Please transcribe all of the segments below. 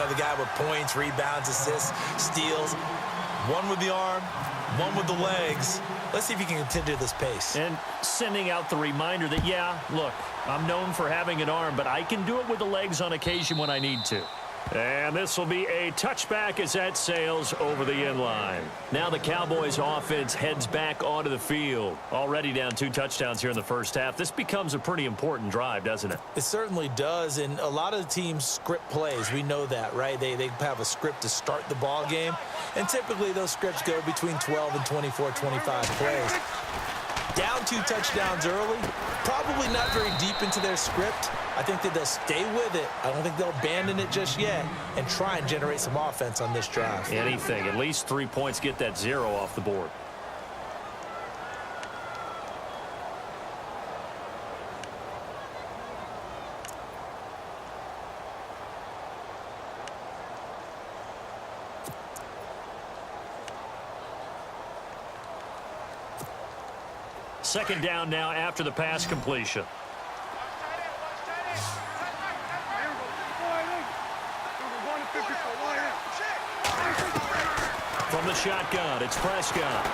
the guy with points, rebounds, assists, steals. One with the arm, one with the legs. Let's see if he can continue this pace. And sending out the reminder that, yeah, look, I'm known for having an arm, but I can do it with the legs on occasion when I need to. And this will be a touchback as that sails over the end line. Now the Cowboys offense heads back onto the field. Already down 2 touchdowns here in the first half. This becomes a pretty important drive, doesn't it? It certainly does, and a lot of the teams script plays. We know that, right? They have a script to start the ball game, and typically those scripts go between 12 and 24, 25 plays. Down 2 touchdowns early, probably not very deep into their script. I think that they'll stay with it. I don't think they'll abandon it just yet and try and generate some offense on this drive. Anything. At least 3 points, get that 0 off the board. Second down now after the pass completion. From the shotgun, it's Prescott.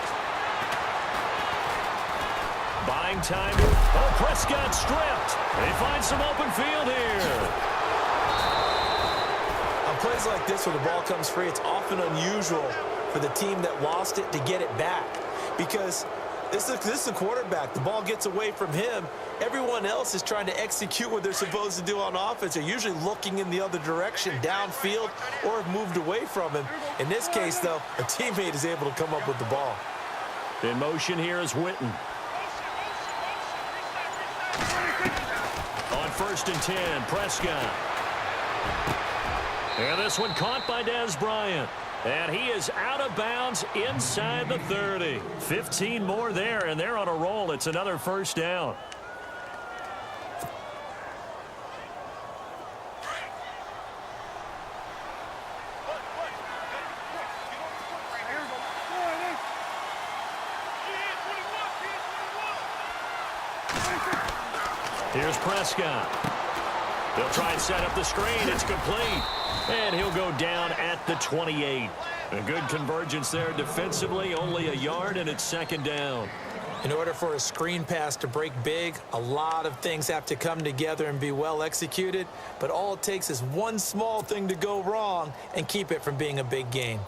Buying time. Oh, Prescott stripped. They find some open field here. On plays like this where the ball comes free, it's often unusual for the team that lost it to get it back because this is the quarterback. The ball gets away from him. Everyone else is trying to execute what they're supposed to do on offense. They're usually looking in the other direction, downfield, or have moved away from him. In this case, though, a teammate is able to come up with the ball. In motion here is Witten. On 1st and 10, Prescott. And this one caught by Dez Bryant. And he is out of bounds inside the 30. 15 more there, and they're on a roll. It's another first down. Here's Prescott. They'll try and set up the screen. It's complete. And he'll go down at the 28. A good convergence there defensively. Only a yard, and it's second down. In order for a screen pass to break big, a lot of things have to come together and be well executed. But all it takes is one small thing to go wrong and keep it from being a big gain.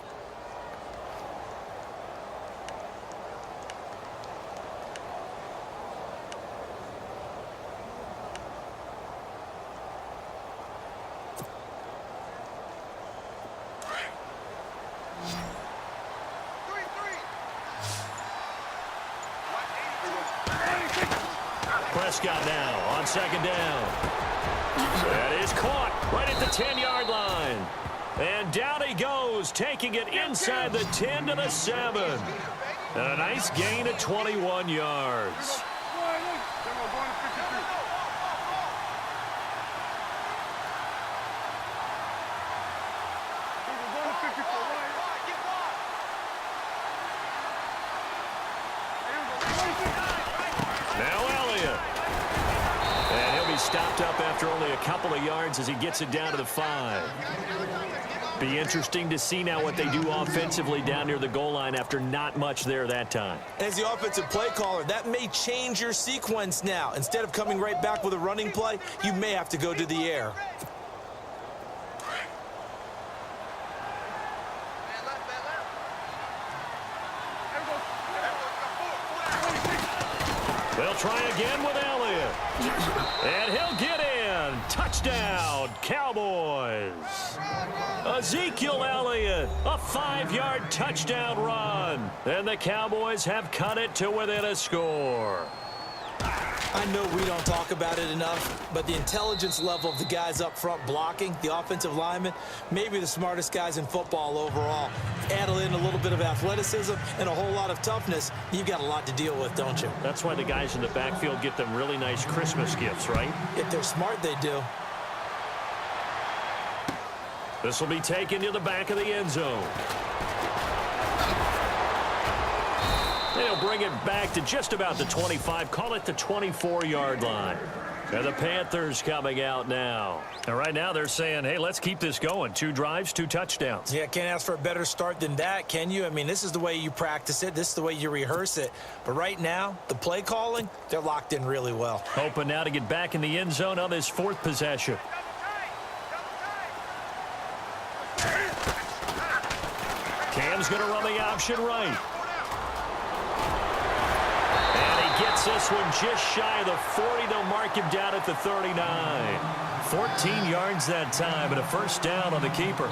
Prescott now on second down. That is caught right at the 10-yard line. And down he goes, taking it inside the 10 to the 7. And a nice gain of 21 yards. Stopped up after only a couple of yards as he gets it down to the 5. Be interesting to see now what they do offensively down near the goal line after not much there that time. As the offensive play caller, that may change your sequence now. Instead of coming right back with a running play, you may have to go to the air. They'll try again with Elliott. And he'll get in. Touchdown, Cowboys. Ezekiel Elliott, a 5-yard touchdown run. And the Cowboys have cut it to within a score. I know we don't talk about it enough, but the intelligence level of the guys up front blocking, the offensive linemen, maybe the smartest guys in football overall. Add in a little bit of athleticism and a whole lot of toughness, you've got a lot to deal with, don't you? That's why the guys in the backfield get them really nice Christmas gifts, right? If they're smart, they do. This will be taken to the back of the end zone. They'll bring it back to just about the 25, call it the 24-yard line. And the Panthers coming out now. And right now they're saying, hey, let's keep this going. 2 drives, 2 touchdowns. Yeah, can't ask for a better start than that, can you? I mean, this is the way you practice it. This is the way you rehearse it. But right now, the play calling, they're locked in really well. Hoping now to get back in the end zone on this 4th possession. Cam's going to run the option right. Gets this one just shy of the 40. They'll mark him down at the 39. 14 yards that time and a first down on the keeper.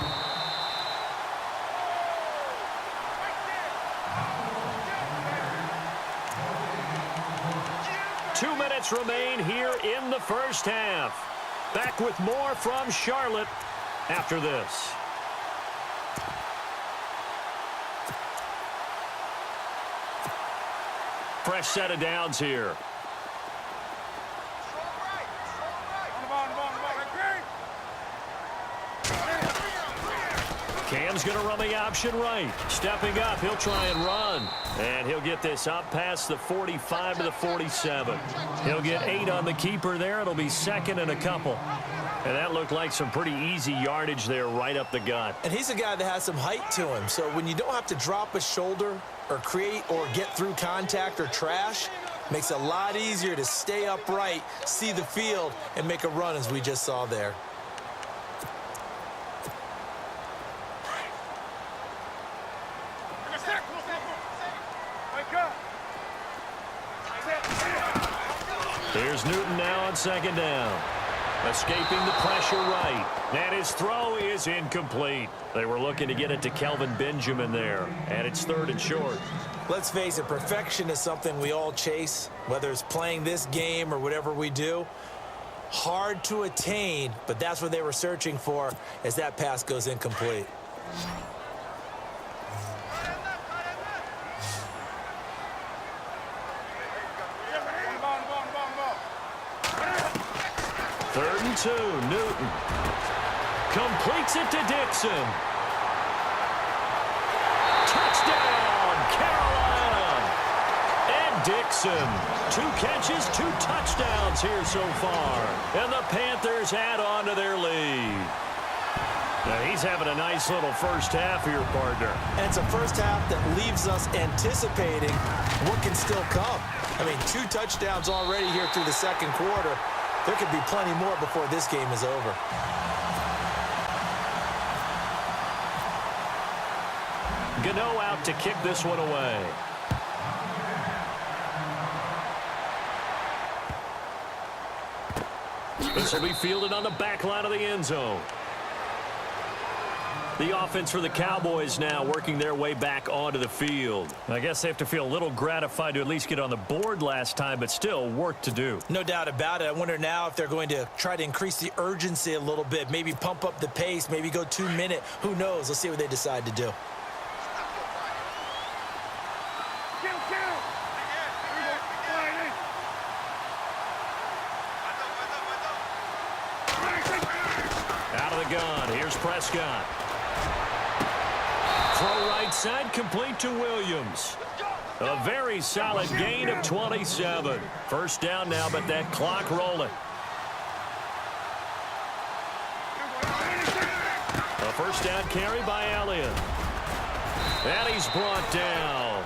Two minutes remain here in the first half. Back with more from Charlotte after this. Fresh set of downs here. Cam's going to run the option right. Stepping up, he'll try and run. And he'll get this up past the 45 to the 47. He'll get 8 on the keeper there. It'll be 2nd and a couple. And that looked like some pretty easy yardage there right up the gut. And he's a guy that has some height to him. So when you don't have to drop a shoulder or create or get through contact or trash, makes it a lot easier to stay upright, see the field, and make a run as we just saw there. Here's Newton now on 2nd down. Escaping the pressure right. And his throw is incomplete. They were looking to get it to Kelvin Benjamin there. And it's 3rd and short. Let's face it, perfection is something we all chase, whether it's playing this game or whatever we do. Hard to attain, but that's what they were searching for as that pass goes incomplete. Third and 2, Newton. Completes it to Dixon. Touchdown, Carolina. And Dixon. 2 catches, 2 touchdowns here so far. And the Panthers add on to their lead. Now he's having a nice little first half here, partner. And it's a first half that leaves us anticipating what can still come. I mean, 2 touchdowns already here through the 2nd quarter. There could be plenty more before this game is over. Gano out to kick this one away. This will be fielded on the back line of the end zone. The offense for the Cowboys now working their way back onto the field. I guess they have to feel a little gratified to at least get on the board last time, but still work to do. No doubt about it. I wonder now if they're going to try to increase the urgency a little bit, maybe pump up the pace, maybe go 2-minute. Who knows? Let's see what they decide to do. Out of the gun. Here's Prescott. Throw right side, complete to Williams. A very solid gain of 27. First down now, but that clock rolling. A first down carry by Elliott. And he's brought down.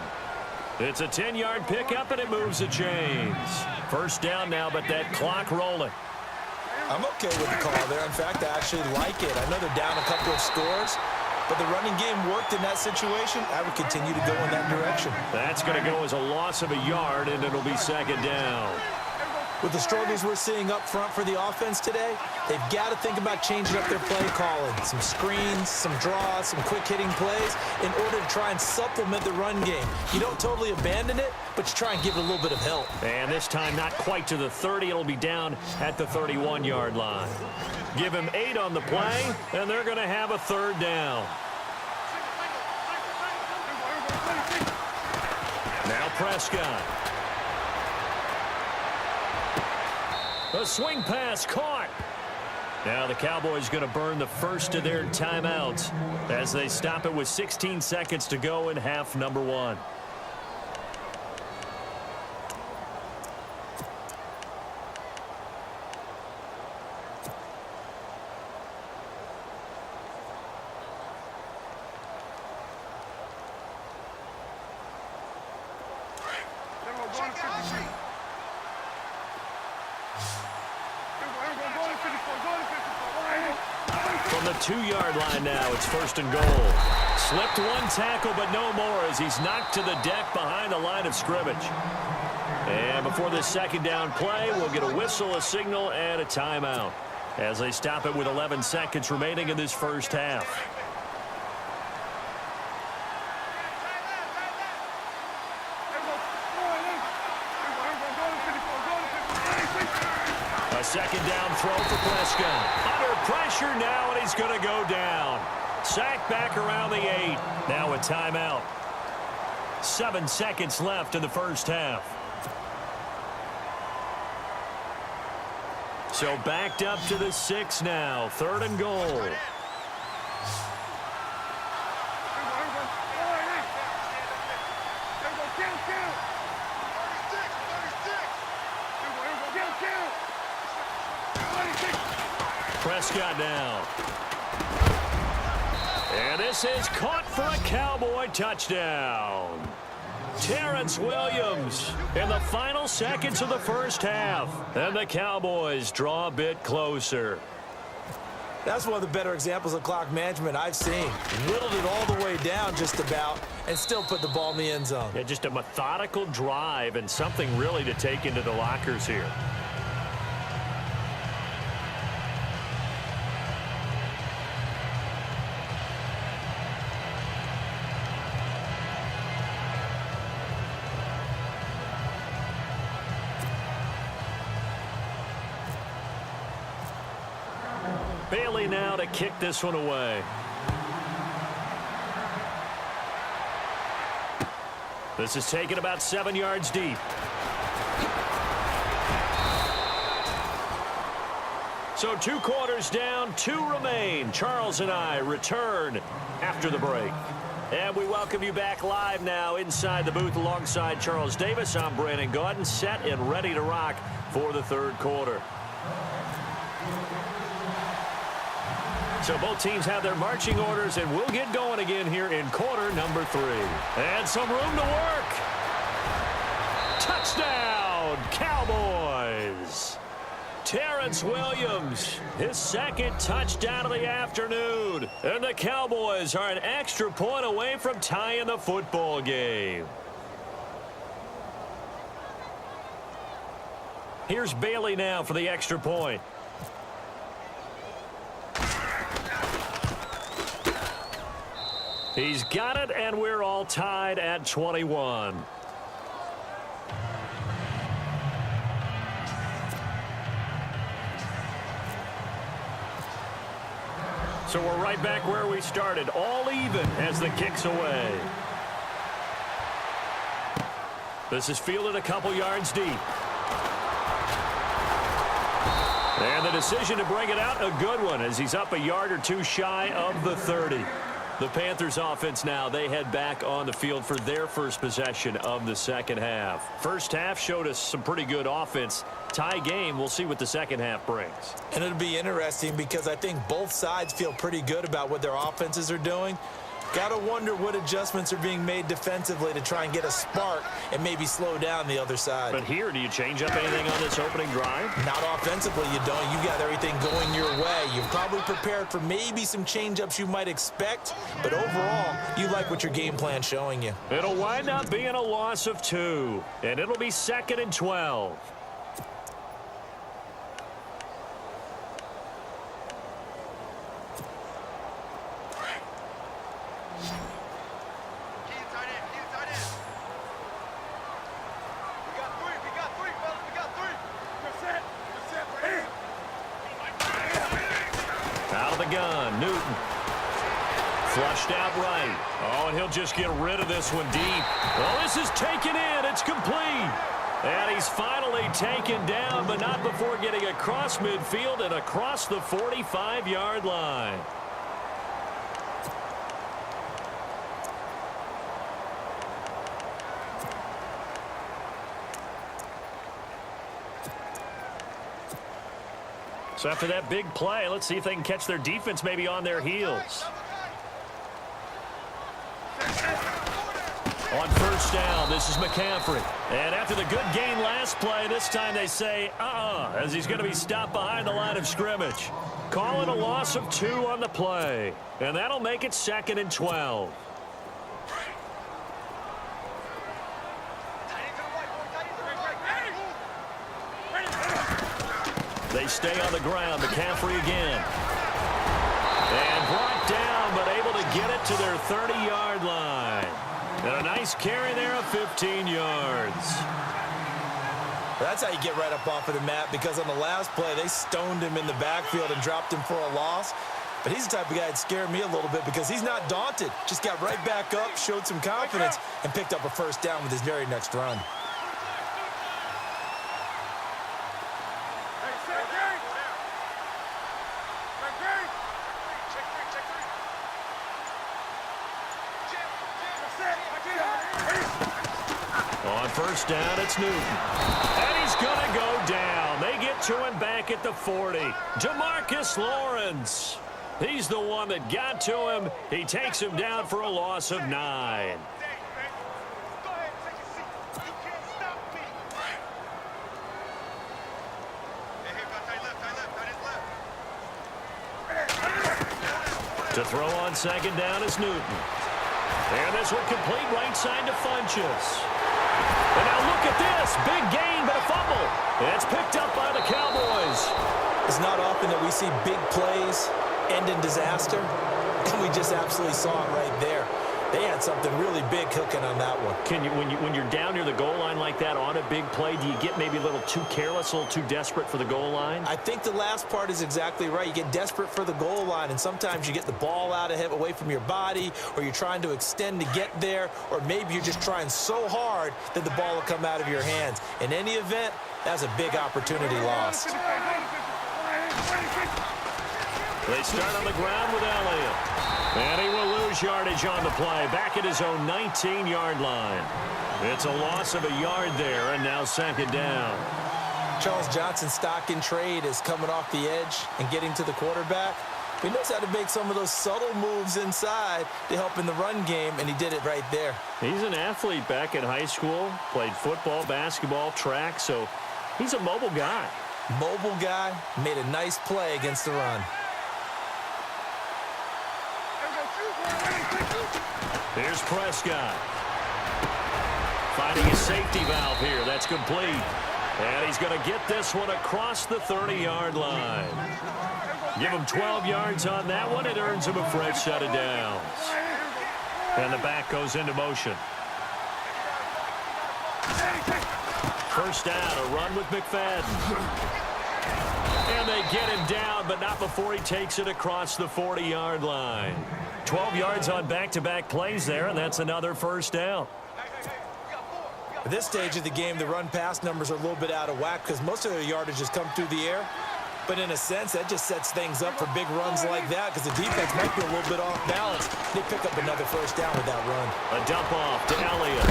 It's a 10-yard pickup, and it moves the chains. First down now, but that clock rolling. I'm okay with the call there. In fact, I actually like it. I know they're down a couple of scores, but the running game worked in that situation. I would continue to go in that direction. That's going to go as a loss of a yard, and it'll be 2nd down. With the struggles we're seeing up front for the offense today, they've got to think about changing up their play calling. Some screens, some draws, some quick-hitting plays in order to try and supplement the run game. You don't totally abandon it, but you try and give it a little bit of help. And this time not quite to the 30. It'll be down at the 31-yard line. Give him 8 on the play, and they're going to have a 3rd down. Now Prescott. A swing pass caught. Now the Cowboys going to burn the first of their timeouts as they stop it with 16 seconds to go in half number 1. From the 2-yard line now, it's 1st and goal. Slipped one tackle, but no more as he's knocked to the deck behind the line of scrimmage. And before this 2nd down play, we'll get a whistle, a signal, and a timeout as they stop it with 11 seconds remaining in this first half. A 2nd down throw for Prescott. Under pressure now, and he's going to go down. Sacked back around the 8. Now a timeout. 7 seconds left in the first half. So backed up to the 6 now. 3rd and goal. Prescott now. And this is caught for a Cowboy touchdown. Terrence Williams in the final seconds of the first half. And the Cowboys draw a bit closer. That's one of the better examples of clock management I've seen. Whittled it all the way down just about and still put the ball in the end zone. Yeah, just a methodical drive and something really to take into the lockers here. Bailey now to kick this one away. This is taken about 7 yards deep. So 2 quarters down, 2 remain. Charles and I return after the break. And we welcome you back live now inside the booth alongside Charles Davis. I'm Brandon Gaudin, set and ready to rock for the 3rd quarter. So both teams have their marching orders, and we'll get going again here in quarter number 3. And some room to work. Touchdown, Cowboys. Terrence Williams, his 2nd touchdown of the afternoon. And the Cowboys are an extra point away from tying the football game. Here's Bailey now for the extra point. He's got it, and we're all tied at 21. So we're right back where we started, all even as the kick's away. This is fielded a couple yards deep. And the decision to bring it out, a good one, as he's up a yard or 2 shy of the 30. The Panthers offense now, they head back on the field for their first possession of the 2nd half. First half showed us some pretty good offense. Tie game, we'll see what the 2nd half brings. And it'll be interesting because I think both sides feel pretty good about what their offenses are doing. Got to wonder what adjustments are being made defensively to try and get a spark and maybe slow down the other side. But here, do you change up anything on this opening drive? Not offensively, you don't. You got everything going your way. You're probably prepared for maybe some change-ups you might expect, but overall, you like what your game plan's showing you. It'll wind up being a loss of 2, and it'll be 2nd and 12. Gun, Newton. Flushed out right. Oh, and he'll just get rid of this one deep. Well, this is taken in. It's complete. And he's finally taken down, but not before getting across midfield and across the 45-yard line. So after that big play, let's see if they can catch their defense maybe on their heels. On first down, this is McCaffrey. And after the good gain last play, this time they say, as he's going to be stopped behind the line of scrimmage. Calling a loss of 2 on the play. And that'll make it 2nd and 12. They stay on the ground. McCaffrey again. And brought down, but able to get it to their 30-yard line. And a nice carry there of 15 yards. That's how you get right up off of the mat, because on the last play, they stoned him in the backfield and dropped him for a loss. But he's the type of guy that scared me a little bit because he's not daunted. Just got right back up, showed some confidence, and picked up a first down with his very next run. On first down, it's Newton. And he's going to go down. They get to him back at the 40. Demarcus Lawrence. He's the one that got to him. He takes him down for a loss of 9. To throw on second down is Newton. And this one complete right side to Funchess. And now look at this. Big gain, but a fumble. And it's picked up by the Cowboys. It's not often that we see big plays end in disaster, and we just absolutely saw it right there. They had something really big cooking on that one. Can you, when you're down near the goal line like that on a big play, do you get maybe a little too careless, a little too desperate for the goal line? I think the last part is exactly right. You get desperate for the goal line, and sometimes you get the ball out of him, away from your body, or you're trying to extend to get there, or maybe you're just trying so hard that the ball will come out of your hands. In any event, that's a big opportunity lost. They start on the ground with Elliott. And he will lose yardage on the play, back at his own 19-yard line. It's a loss of a yard there, and now second down. Charles Johnson's stock in trade is coming off the edge and getting to the quarterback. He knows how to make some of those subtle moves inside to help in the run game, and he did it right there. He's an athlete back in high school, played football, basketball, track, so he's a mobile guy. Mobile guy, made a nice play against the run. Here's Prescott. Finding his safety valve here. That's complete. And he's going to get this one across the 30-yard line. Give him 12 yards on that one. It earns him a fresh set of downs. And the back goes into motion. First down, a run with McFadden. And they get him down, but not before he takes it across the 40-yard line. 12 yards on back-to-back plays there, and that's another first down. At this stage of the game, the run-pass numbers are a little bit out of whack because most of their yardage has come through the air. But in a sense, that just sets things up for big runs like that because the defense might be a little bit off balance. They pick up another first down with that run. A dump off to Elliott.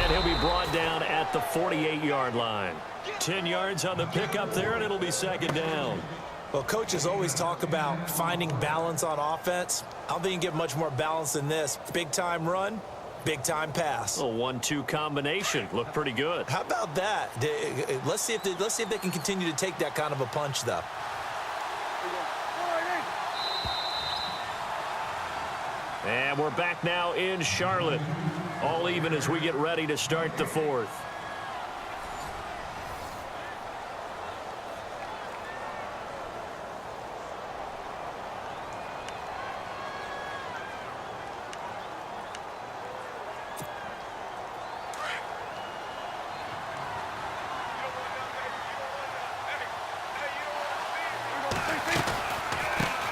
And he'll be brought down at the 48-yard line. 10 yards on the pickup there, and it'll be second down. Well, coaches always talk about finding balance on offense. I don't think you can get much more balance than this. Big-time run, big-time pass. A 1-2 combination. Looked pretty good. How about that? Let's see if they can continue to take that kind of a punch, though. And we're back now in Charlotte. All even as we get ready to start the fourth.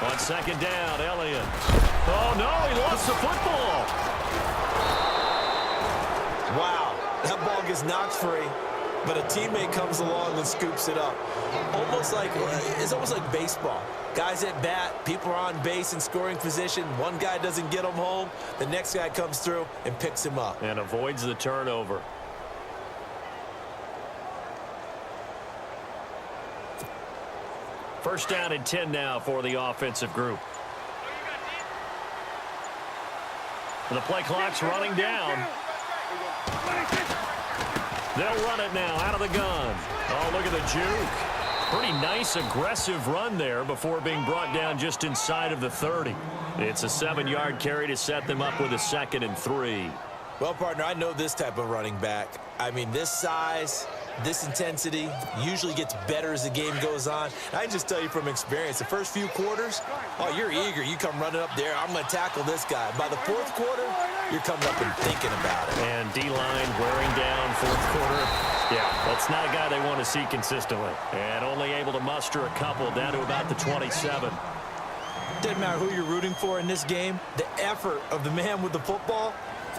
On second down, Elliott. Oh, no, he lost the football. Wow, that ball gets knocked free, but a teammate comes along and scoops it up. It's almost like baseball. Guys at bat, people are on base in scoring position. One guy doesn't get him home. The next guy comes through and picks him up. And avoids the turnover. First down and 10 now for the offensive group. The play clock's running down. They'll run it now out of the gun. Oh, look at the juke. Pretty nice, aggressive run there before being brought down just inside of the 30. It's a 7-yard carry to set them up with a 2nd and 3. Well, partner, I know this type of running back. I mean, this size, this intensity usually gets better as the game goes on. I can just tell you from experience, the first few quarters, oh, you're eager. You come running up there, I'm going to tackle this guy. By the 4th quarter, you're coming up and thinking about it. And D-line wearing down 4th quarter. Yeah, that's not a guy they want to see consistently. And only able to muster a couple down to about the 27. Doesn't matter who you're rooting for in this game. The effort of the man with the football,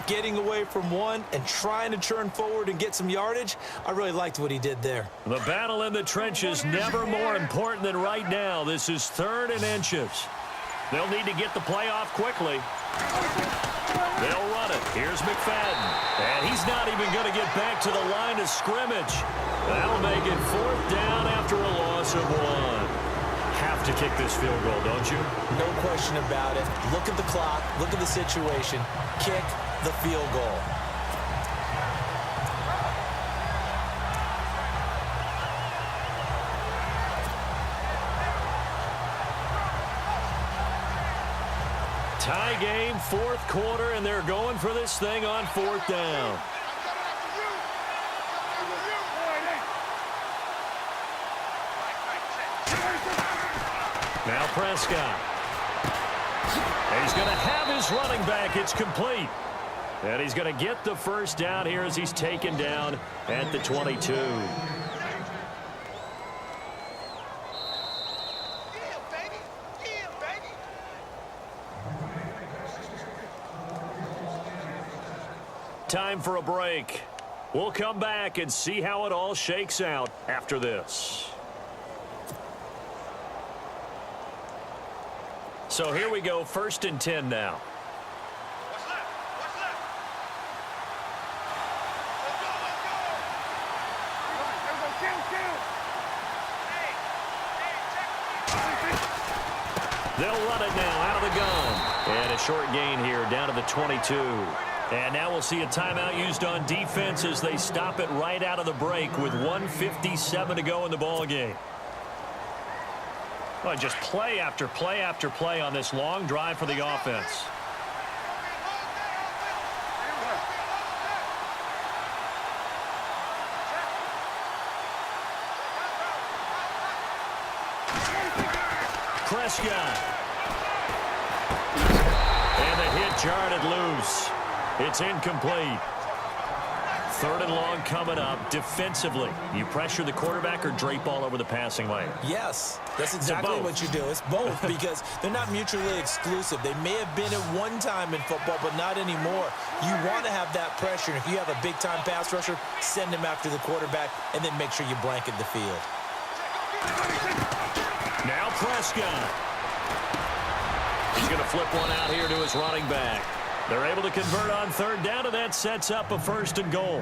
getting away from one and trying to turn forward and get some yardage, I really liked what he did there. The battle in the trenches never more important than right now. This is 3rd and inches. They'll need to get the play off quickly. They'll run it. Here's McFadden. And he's not even going to get back to the line of scrimmage. That'll make it 4th down after a loss of 1. Have to kick this field goal, don't you? No question about it. Look at the clock. Look at the situation. Kick the field goal. Tie game, 4th quarter, and they're going for this thing on 4th down. Now Prescott. And he's going to have his running back. It's complete. And he's going to get the 1st down here as he's taken down at the 22. Time for a break. We'll come back and see how it all shakes out after this. So here we go, 1st and 10 now. They'll run it now out of the gun. And a short gain here down to the 22. And now we'll see a timeout used on defense as they stop it right out of the break with 1:57 to go in the ball game. Well, just play after play after play on this long drive for the offense. Prescott. And the hit jarred it loose. It's incomplete. 3rd and long coming up. Defensively, you pressure the quarterback or drape all over the passing lane? Yes, that's exactly what you do. It's both because they're not mutually exclusive. They may have been at one time in football, but not anymore. You want to have that pressure. And if you have a big-time pass rusher, send him after the quarterback and then make sure you blanket the field. Now Prescott. He's going to flip one out here to his running back. They're able to convert on 3rd down, and that sets up a 1st and goal.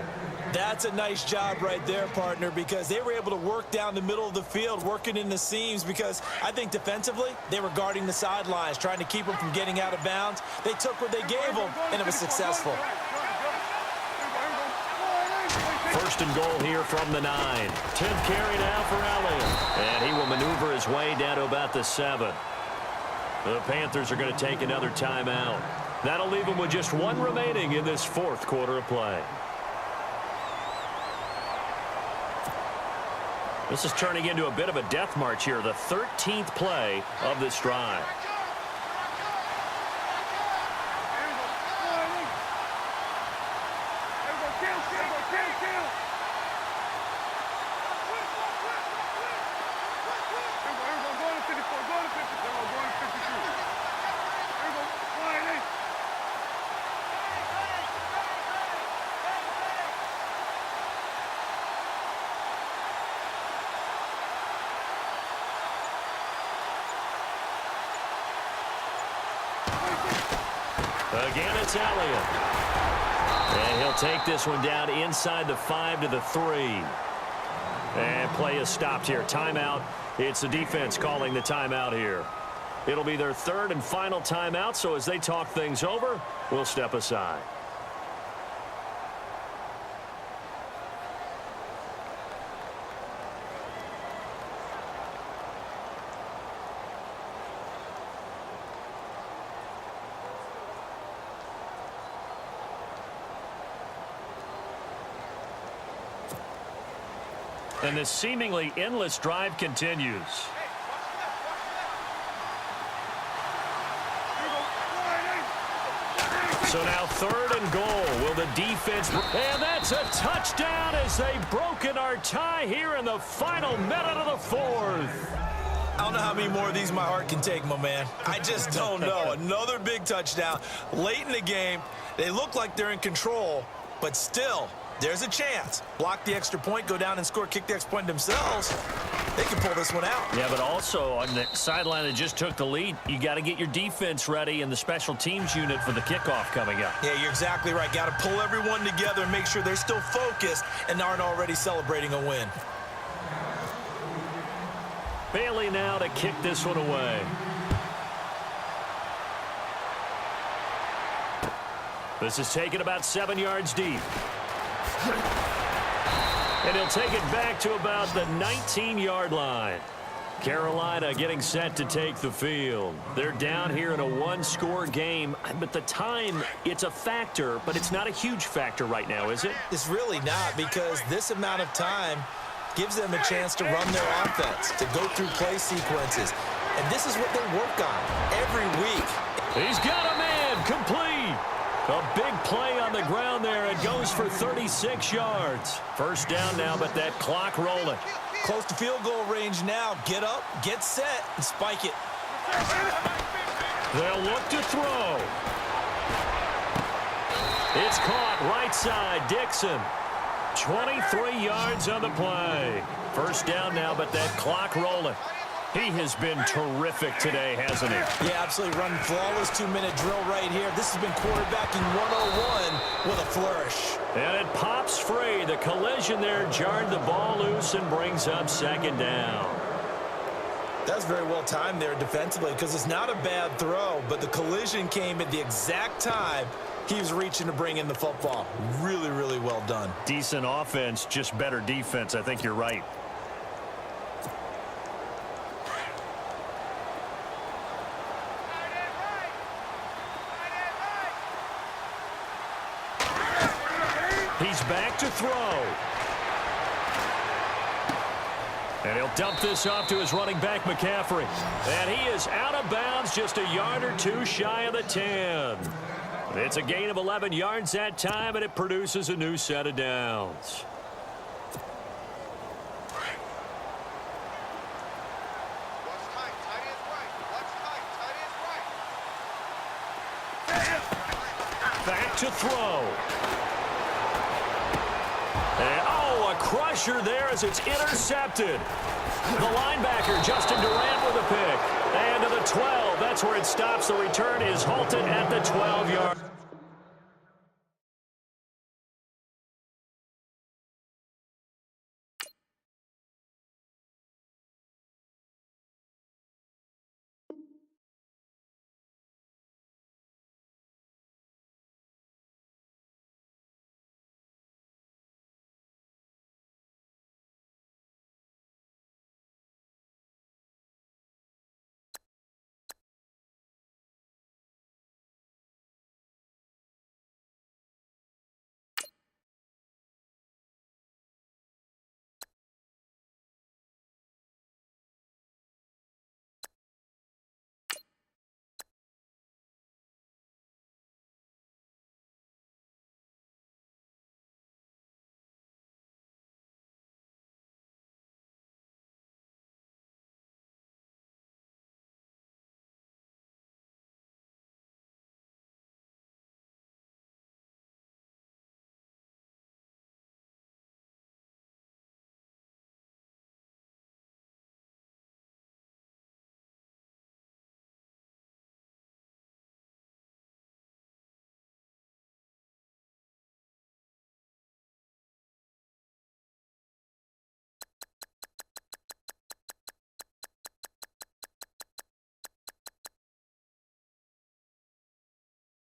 That's a nice job right there, partner, because they were able to work down the middle of the field, working in the seams, because I think defensively, they were guarding the sidelines, trying to keep them from getting out of bounds. They took what they gave them, and it was successful. 1st and goal here from the 9. 10th carry now for Elliott. And he will maneuver his way down to about the 7. The Panthers are going to take another timeout. That'll leave them with just 1 remaining in this 4th quarter of play. This is turning into a bit of a death march here, the 13th play of this drive. Again, it's Elliott. And he'll take this one down inside the 5 to the 3. And play is stopped here. Timeout. It's the defense calling the timeout here. It'll be their 3rd and final timeout, so as they talk things over, we'll step aside. And this seemingly endless drive continues. So now 3rd and goal. Will the defense... And that's a touchdown as they've broken our tie here in the final minute of the 4th. I don't know how many more of these my heart can take, my man. I just don't know. Another big touchdown. Late in the game, they look like they're in control, but still, there's a chance. Block the extra point, go down and score, kick the extra point themselves. They can pull this one out. Yeah, but also on the sideline that just took the lead, you got to get your defense ready and the special teams unit for the kickoff coming up. Yeah, you're exactly right. Got to pull everyone together and make sure they're still focused and aren't already celebrating a win. Bailey now to kick this one away. This is taken about 7 yards deep. And he'll take it back to about the 19-yard line. Carolina getting set to take the field. They're down here in a one-score game, but the time, it's a factor, but it's not a huge factor right now, is it? It's really not, because this amount of time gives them a chance to run their offense, to go through play sequences. And this is what they work on every week. He's got a man complete. A big play on the ground there. It goes for 36 yards. First down now, but that clock rolling. Close to field goal range now. Get up, get set, and spike it. They'll look to throw. It's caught right side. Dixon. 23 yards on the play. First down now, but that clock rolling. He has been terrific today, hasn't he? Yeah, absolutely. Running flawless 2-minute drill right here. This has been quarterbacking 101 with a flourish. And it pops free. The collision there jarred the ball loose and brings up 2nd down. That's very well timed there defensively, because it's not a bad throw, but the collision came at the exact time he was reaching to bring in the football. Really, really well done. Decent offense, just better defense. I think you're right. He's back to throw. And he'll dump this off to his running back, McCaffrey. And he is out of bounds, just a yard or two shy of the 10. It's a gain of 11 yards that time, and it produces a new set of downs. Back to throw. And, a crusher there as it's intercepted. The linebacker, Justin Durant, with a pick. And to the 12. That's where it stops. The return is halted at the 12-yard.